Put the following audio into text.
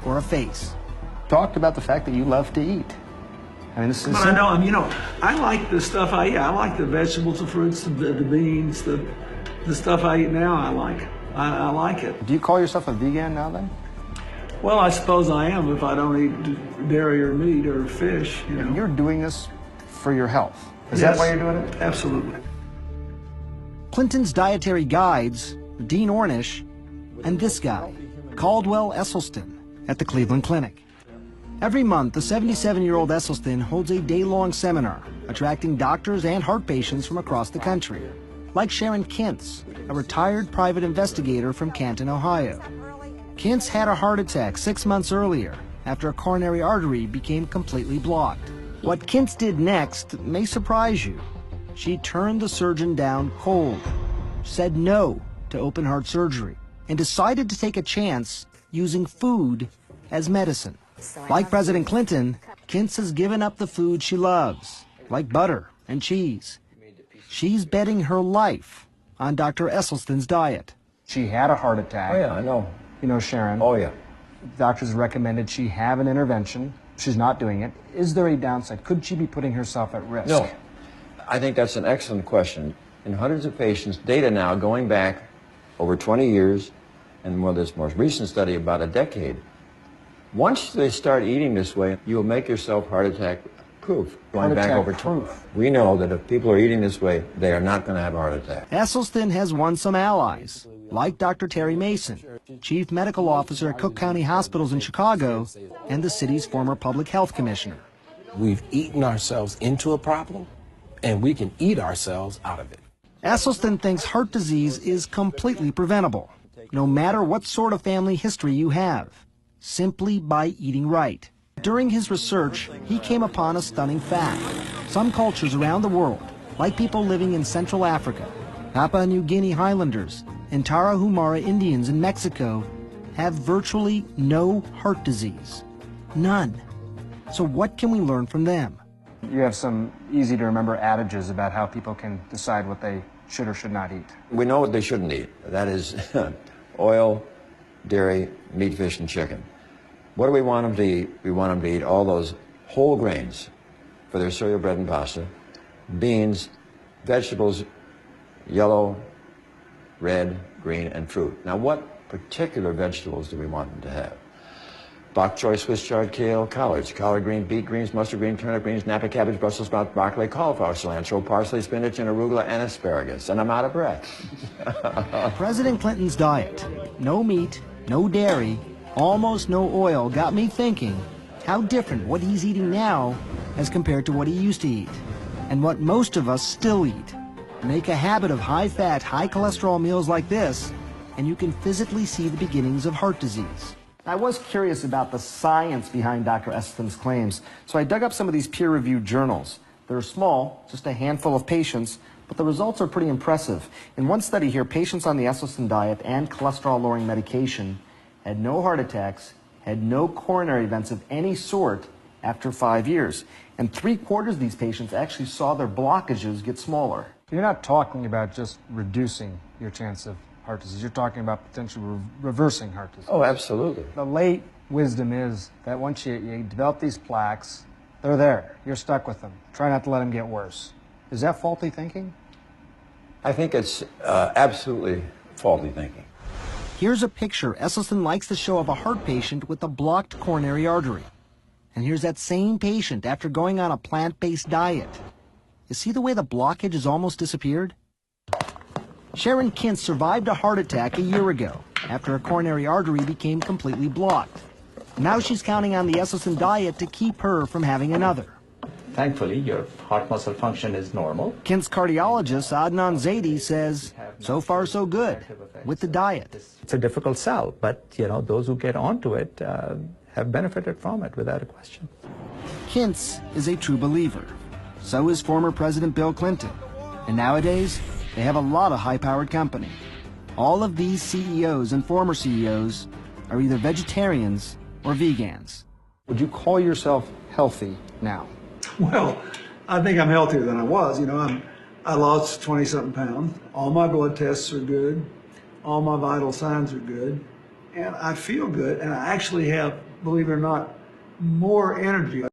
or a face. Talked about the fact that you love to eat. I mean, this is. But I know, I like the stuff I eat. I like the vegetables, the fruits, the beans, the stuff I eat now. I like. I like it. Do you call yourself a vegan now then? Well, I suppose I am if I don't eat dairy or meat or fish. You're doing this for your health. Is Yes, that why you're doing it? Absolutely. Clinton's dietary guides, Dean Ornish, and this guy, Caldwell Esselstyn, at the Cleveland Clinic. Every month, the 77-year-old Esselstyn holds a day-long seminar, attracting doctors and heart patients from across the country, like Sharon Kintz, a retired private investigator from Canton, Ohio. Kintz had a heart attack 6 months earlier after a coronary artery became completely blocked. What Kintz did next may surprise you. She turned the surgeon down cold, said no to open heart surgery, and decided to take a chance using food as medicine. Like President Clinton, Kintz has given up the food she loves, like butter and cheese. She's betting her life on Dr. Esselstyn's diet. She had a heart attack. Oh, yeah, I know. You know Sharon. Oh, yeah. Doctors recommended she have an intervention. She's not doing it. Is there a downside? Could she be putting herself at risk? No. I think that's an excellent question. In hundreds of patients, data now going back over 20 years, and this most recent study about a decade, once they start eating this way, you will make yourself heart attack proof. Going back over proof. We know that if people are eating this way, they are not going to have a heart attack. Esselstyn has won some allies, like Dr. Terry Mason, Chief Medical Officer at Cook County Hospitals in Chicago, and the city's former public health commissioner. We've eaten ourselves into a problem, and we can eat ourselves out of it. Esselstyn thinks heart disease is completely preventable, no matter what sort of family history you have, simply by eating right. During his research, he came upon a stunning fact. Some cultures around the world, like people living in Central Africa, Papua New Guinea Highlanders, and Tarahumara Indians in Mexico, have virtually no heart disease. None. So what can we learn from them? You have some easy-to-remember adages about how people can decide what they should or should not eat. We know what they shouldn't eat. That is oil, dairy, meat, fish, and chicken. What do we want them to eat? We want them to eat all those whole grains for their cereal, bread, and pasta, beans, vegetables, yellow, red, green, and fruit. Now, what particular vegetables do we want them to have? Bok choy, Swiss chard, kale, collards, collard green, beet greens, mustard green, turnip greens, Napa cabbage, Brussels sprout, broccoli, cauliflower, cilantro, parsley, spinach, and arugula, and asparagus. And I'm out of breath. President Clinton's diet, no meat, no dairy, almost no oil, got me thinking how different what he's eating now as compared to what he used to eat, and what most of us still eat. Make a habit of high-fat, high-cholesterol meals like this, and you can physically see the beginnings of heart disease. I was curious about the science behind Dr. Esselstyn's claims, so I dug up some of these peer-reviewed journals. They're small, just a handful of patients, but the results are pretty impressive. In one study here, patients on the Esselstyn diet and cholesterol-lowering medication had no heart attacks, had no coronary events of any sort after 5 years. And 3/4 of these patients actually saw their blockages get smaller. You're not talking about just reducing your chance of heart disease. You're talking about potentially reversing heart disease. Oh, absolutely. The late wisdom is that once you develop these plaques, they're there. You're stuck with them. Try not to let them get worse. Is that faulty thinking? I think it's absolutely faulty thinking. Here's a picture Esselstyn likes to show of a heart patient with a blocked coronary artery. And here's that same patient after going on a plant-based diet. You see the way the blockage has almost disappeared? Sharon Kintz survived a heart attack a year ago after a coronary artery became completely blocked. Now she's counting on the Esselstyn diet to keep her from having another. Thankfully, your heart muscle function is normal. Kint's cardiologist, Adnan Zaidi, says, so far so good with the diet. It's a difficult sell, but those who get onto it have benefited from it without a question. Kintz is a true believer. So is former President Bill Clinton. And nowadays, they have a lot of high-powered company. All of these CEOs and former CEOs are either vegetarians or vegans. Would you call yourself healthy now? Well, I think I'm healthier than I was. I lost 20-something pounds. All my blood tests are good. All my vital signs are good. And I feel good. And I actually have believe it or not, more energy.